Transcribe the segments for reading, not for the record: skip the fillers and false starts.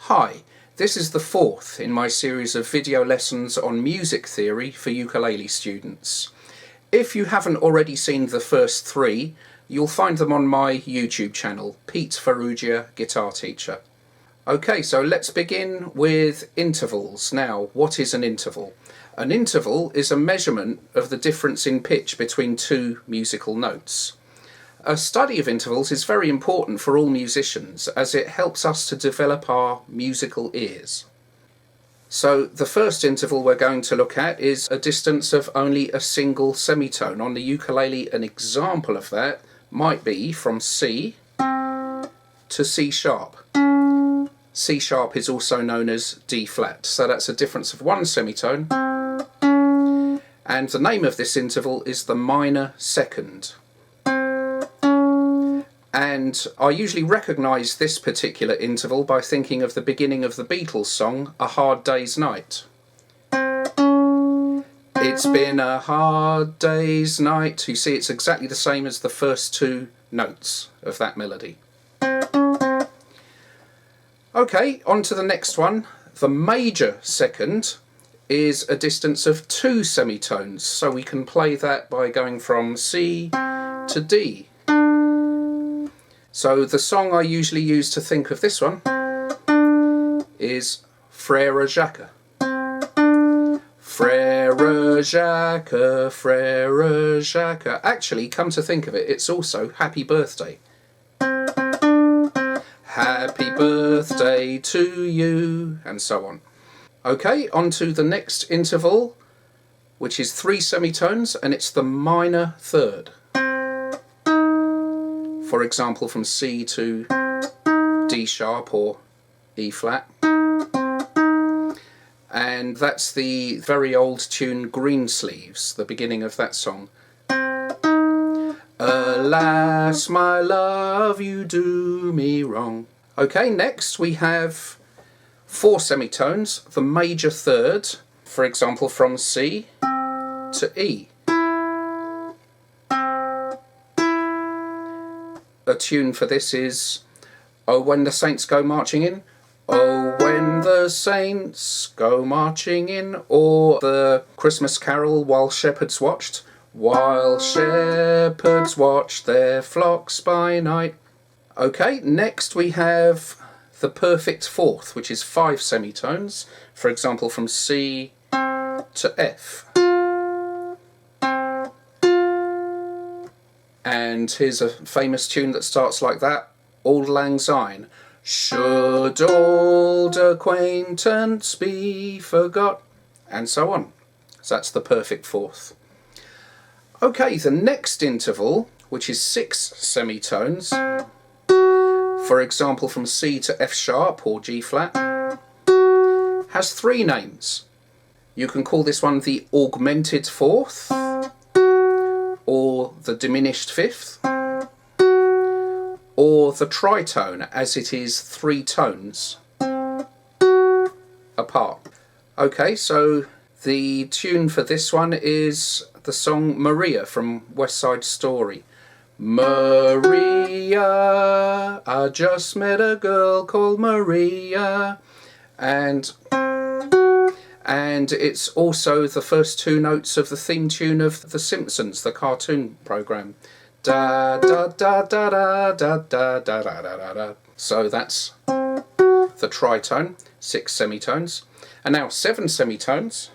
Hi, this is the fourth in my series of video lessons on music theory for ukulele students. If you haven't already seen the first three, you'll find them on my YouTube channel, Pete Ferrugia Guitar Teacher. Okay, so let's begin with intervals. Now, what is an interval? An interval is a measurement of the difference in pitch between two musical notes. A study of intervals is very important for all musicians as it helps us to develop our musical ears. So the first interval we're going to look at is a distance of only a single semitone. On the ukulele, an example of that might be from C to C sharp. C sharp is also known as D flat, so that's a difference of one semitone. And the name of this interval is the minor second. And I usually recognise this particular interval by thinking of the beginning of the Beatles song, A Hard Day's Night. It's been a hard day's night. You see, it's exactly the same as the first two notes of that melody. Okay, on to the next one. The major second is a distance of two semitones, so we can play that by going from C to D. So the song I usually use to think of this one is Frère Jacques. Frère Jacques, Frère Jacques. Actually, come to think of it, it's also Happy Birthday. Happy birthday to you, and so on. Okay, on to the next interval, which is three semitones, and it's the minor third. For example, from C to D sharp or E flat. And that's the very old tune Greensleeves, the beginning of that song. Alas, my love, you do me wrong. Okay, next we have four semitones, the major third, for example, from C to E. A tune for this is Oh When the Saints Go Marching In, Oh When the Saints Go Marching In, or the Christmas Carol While Shepherds Watched, While shepherds watched their flocks by night. Okay, next we have the perfect fourth, which is five semitones, for example from C to F. And here's a famous tune that starts like that, Auld Lang Syne. Should old acquaintance be forgot? And so on. So that's the perfect fourth. Okay, the next interval, which is six semitones, for example from C to F sharp or G flat, has three names. You can call this one the augmented fourth, or the diminished fifth, or the tritone, as it is three tones apart. Okay, so the tune for this one is the song Maria from West Side Story. Maria, I just met a girl called Maria, and it's also the first two notes of the theme tune of The Simpsons, the cartoon program. Da da da da da da da da da da da. So that's the tritone, six semitones. And now seven semitones.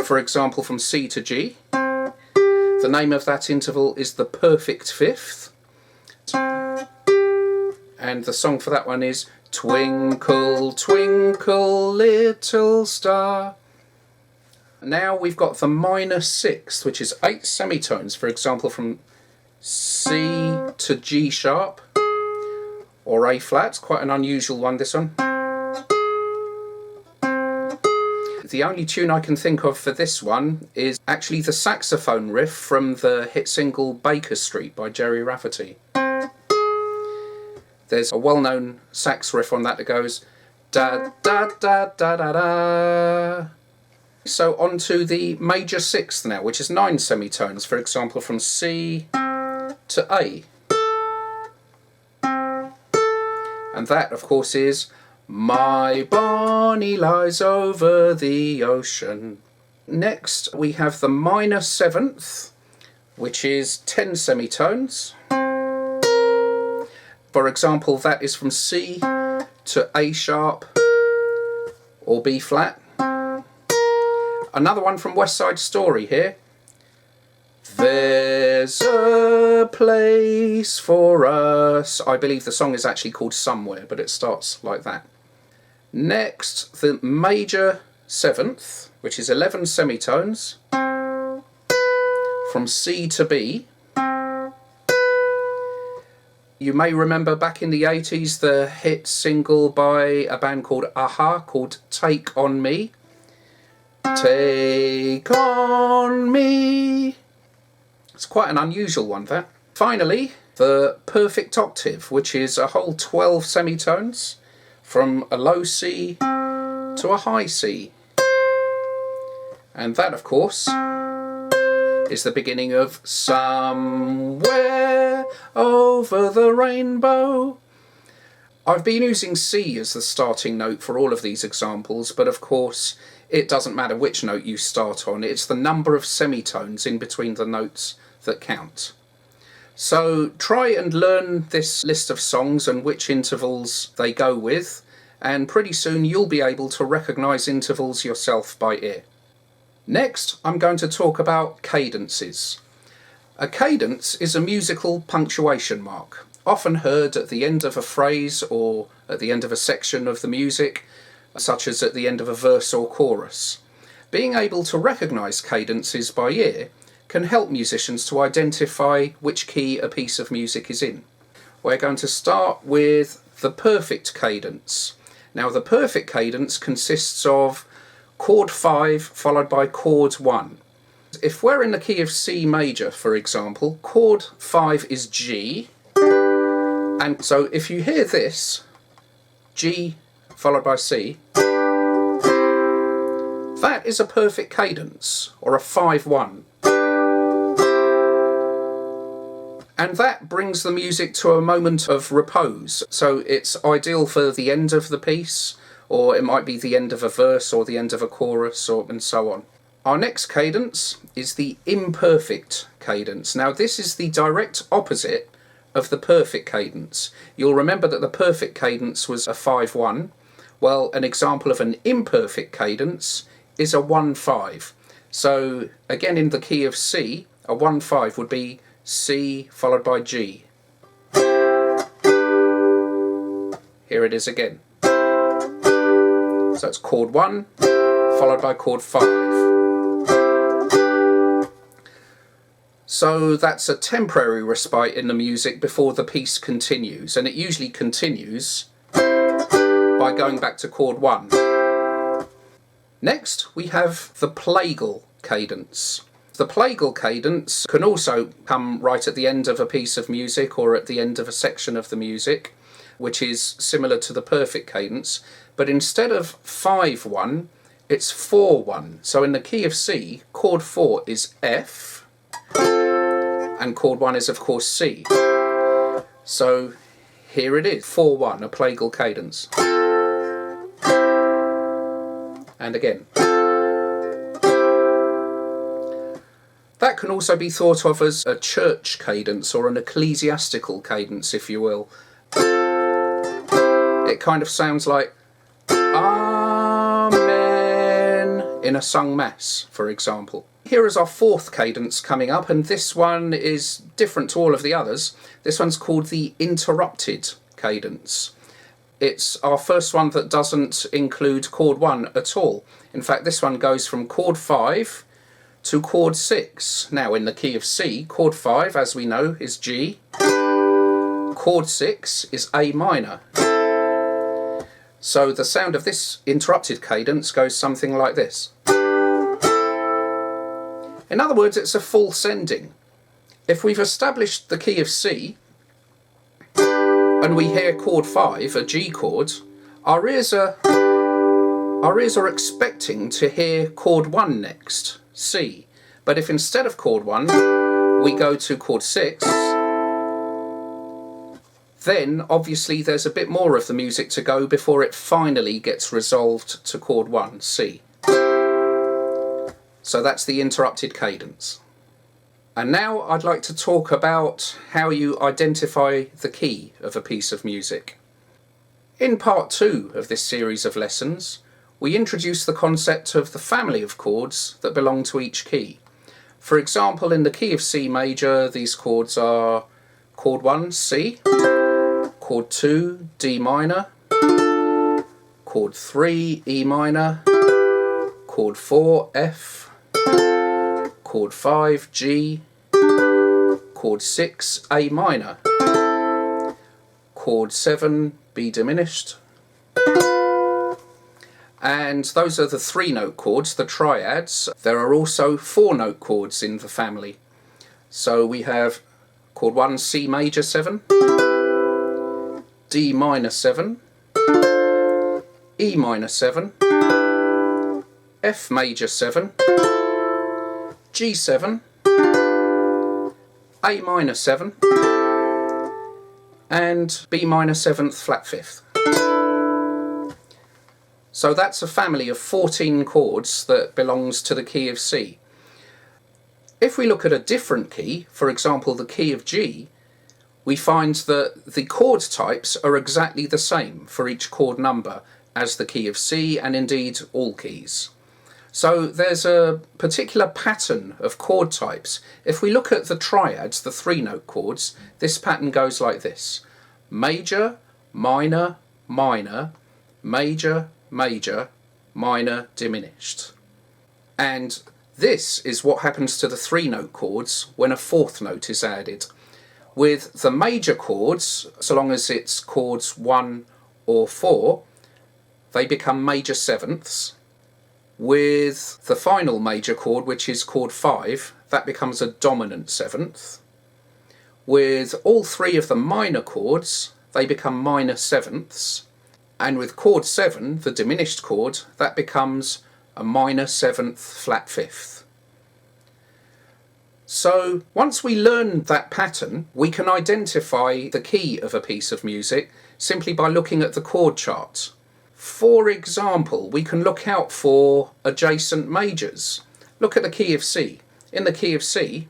For example, from C to G. The name of that interval is the perfect fifth. And the song for that one is Twinkle, twinkle, little star. Now we've got the minor sixth, which is eight semitones, for example from C to G sharp or A flat. Quite an unusual one, this one. The only tune I can think of for this one is actually the saxophone riff from the hit single Baker Street by Jerry Rafferty. There's a well-known sax riff on that goes da da da da da da. So on to the major sixth now, which is nine semitones, for example from C to A. And that, of course, is My Bonnie Lies Over the Ocean. Next, we have the minor seventh, which is 10 semitones. For example, that is from C to A sharp or B flat. Another one from West Side Story here. There's a place for us. I believe the song is actually called Somewhere, but it starts like that. Next, the major seventh, which is 11 semitones, from C to B. You may remember back in the 80s the hit single by a band called Aha called Take On Me. Take on me. It's quite an unusual one, that. Finally, the perfect octave, which is a whole 12 semitones from a low C to a high C. And that, of course, is the beginning of Somewhere Over the Rainbow. I've been using C as the starting note for all of these examples, but of course it doesn't matter which note you start on. It's the number of semitones in between the notes that count. So try and learn this list of songs and which intervals they go with, and pretty soon you'll be able to recognise intervals yourself by ear. Next, I'm going to talk about cadences. A cadence is a musical punctuation mark, often heard at the end of a phrase or at the end of a section of the music, such as at the end of a verse or chorus. Being able to recognise cadences by ear can help musicians to identify which key a piece of music is in. We're going to start with the perfect cadence. Now, the perfect cadence consists of chord 5 followed by chord 1. If we're in the key of C major, for example, chord 5 is G, and so if you hear this, G followed by C, that is a perfect cadence, or a 5-1. And that brings the music to a moment of repose, so it's ideal for the end of the piece, or it might be the end of a verse or the end of a chorus, and so on. Our next cadence is the imperfect cadence. Now, this is the direct opposite of the perfect cadence. You'll remember that the perfect cadence was a 5-1. Well, an example of an imperfect cadence is a 1-5. So, again, in the key of C, a 1-5 would be C followed by G. Here it is again. So it's chord 1 followed by chord 5. So that's a temporary respite in the music before the piece continues, and it usually continues by going back to chord 1. Next, we have the plagal cadence. The plagal cadence can also come right at the end of a piece of music or at the end of a section of the music, which is similar to the perfect cadence, but instead of 5-1, it's 4-1. So in the key of C, chord 4 is F, and chord 1 is of course C. So here it is, 4-1, a plagal cadence. And again. That can also be thought of as a church cadence or an ecclesiastical cadence, if you will. It kind of sounds like Amen in a sung mass, for example. Here is our fourth cadence coming up, and this one is different to all of the others. This one's called the interrupted cadence. It's our first one that doesn't include chord 1 at all. In fact, this one goes from chord 5 to chord 6. Now, in the key of C, chord 5, as we know, is G. Chord 6 is A minor. So the sound of this interrupted cadence goes something like this. In other words, it's a false ending. If we've established the key of C and we hear chord 5, a G chord, our ears are expecting to hear chord 1 next, C. But if instead of chord 1 we go to chord 6, Then obviously there's a bit more of the music to go before it finally gets resolved to chord 1, C. So that's the interrupted cadence. And now I'd like to talk about how you identify the key of a piece of music. In part 2 of this series of lessons, we introduce the concept of the family of chords that belong to each key. For example, in the key of C major, these chords are chord 1, C, chord 2, D minor, chord 3, E minor, chord 4, F, chord 5, G, chord 6, A minor, chord 7, B diminished, and those are the 3-note chords, the triads. There are also 4-note chords in the family. So we have chord 1, C major 7, D minor 7, E minor 7, F major 7, G7, A minor 7, and B minor 7th flat 5th. So that's a family of 14 chords that belongs to the key of C. If we look at a different key, for example the key of G, we find that the chord types are exactly the same for each chord number as the key of C, and indeed all keys. So there's a particular pattern of chord types. If we look at the triads, the 3-note chords, this pattern goes like this: major, minor, minor, major, major, minor, diminished. And this is what happens to the 3-note chords when a 4th note is added. With the major chords, so long as it's chords 1 or 4, they become major 7ths. With the final major chord, which is chord 5, that becomes a dominant 7th. With all 3 of the minor chords, they become minor 7ths. And with chord 7, the diminished chord, that becomes a minor 7th flat 5th. So once we learn that pattern, we can identify the key of a piece of music simply by looking at the chord chart. For example, we can look out for adjacent majors. Look at the key of C. In the key of C,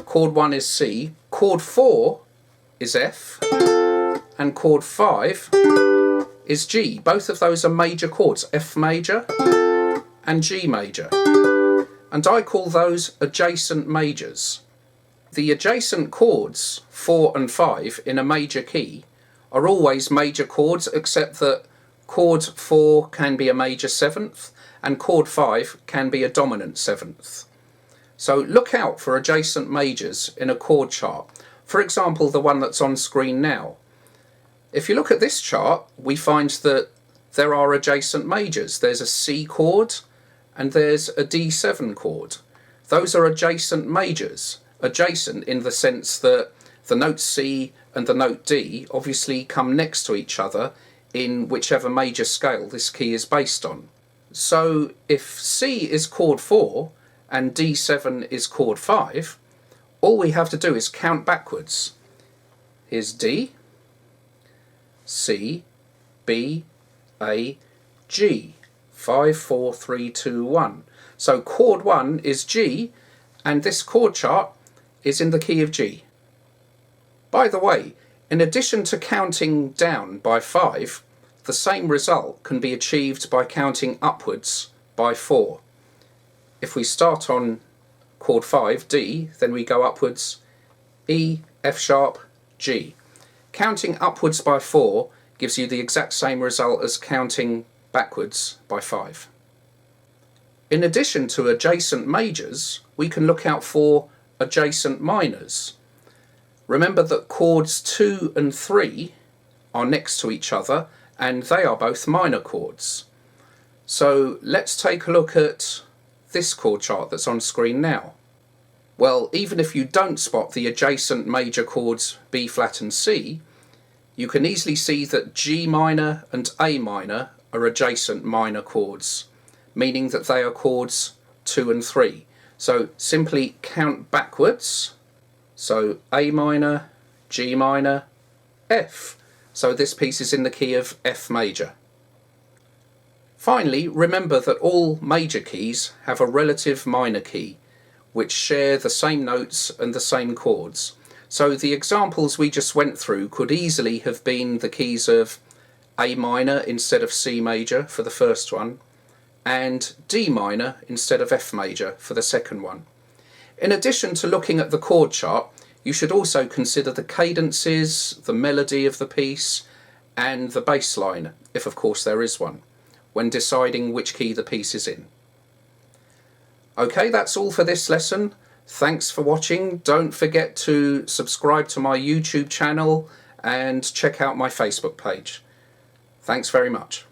chord 1 is C, chord 4 is F, and chord 5 is G. Both of those are major chords, F major and G major. And I call those adjacent majors. The adjacent chords 4 and 5 in a major key are always major chords, except that chord 4 can be a major 7th and chord 5 can be a dominant 7th. So look out for adjacent majors in a chord chart. For example, the one that's on screen now. If you look at this chart, we find that there are adjacent majors. There's a C chord and there's a D7 chord. Those are adjacent majors. Adjacent in the sense that the note C and the note D obviously come next to each other in whichever major scale this key is based on. So if C is chord 4 and D7 is chord 5, all we have to do is count backwards. Here's D, C, B, A, G. 5, 4, 3, 2, 1. So chord 1 is G, and this chord chart is in the key of G. By the way, in addition to counting down by 5, the same result can be achieved by counting upwards by 4. If we start on chord 5, D, then we go upwards E, F sharp, G. Counting upwards by 4 gives you the exact same result as counting backwards by 5. In addition to adjacent majors, we can look out for adjacent minors. Remember that chords 2 and 3 are next to each other and they are both minor chords. So let's take a look at this chord chart that's on screen now. Well, even if you don't spot the adjacent major chords B flat and C, you can easily see that G minor and A minor are adjacent minor chords, meaning that they are chords 2 and 3. So simply count backwards. So A minor, G minor, F. So this piece is in the key of F major. Finally, remember that all major keys have a relative minor key, which share the same notes and the same chords. So the examples we just went through could easily have been the keys of A minor instead of C major for the first one, and D minor instead of F major for the second one. In addition to looking at the chord chart, you should also consider the cadences, the melody of the piece, and the bass line, if of course there is one, when deciding which key the piece is in. Okay, that's all for this lesson. Thanks for watching. Don't forget to subscribe to my YouTube channel and check out my Facebook page. Thanks very much.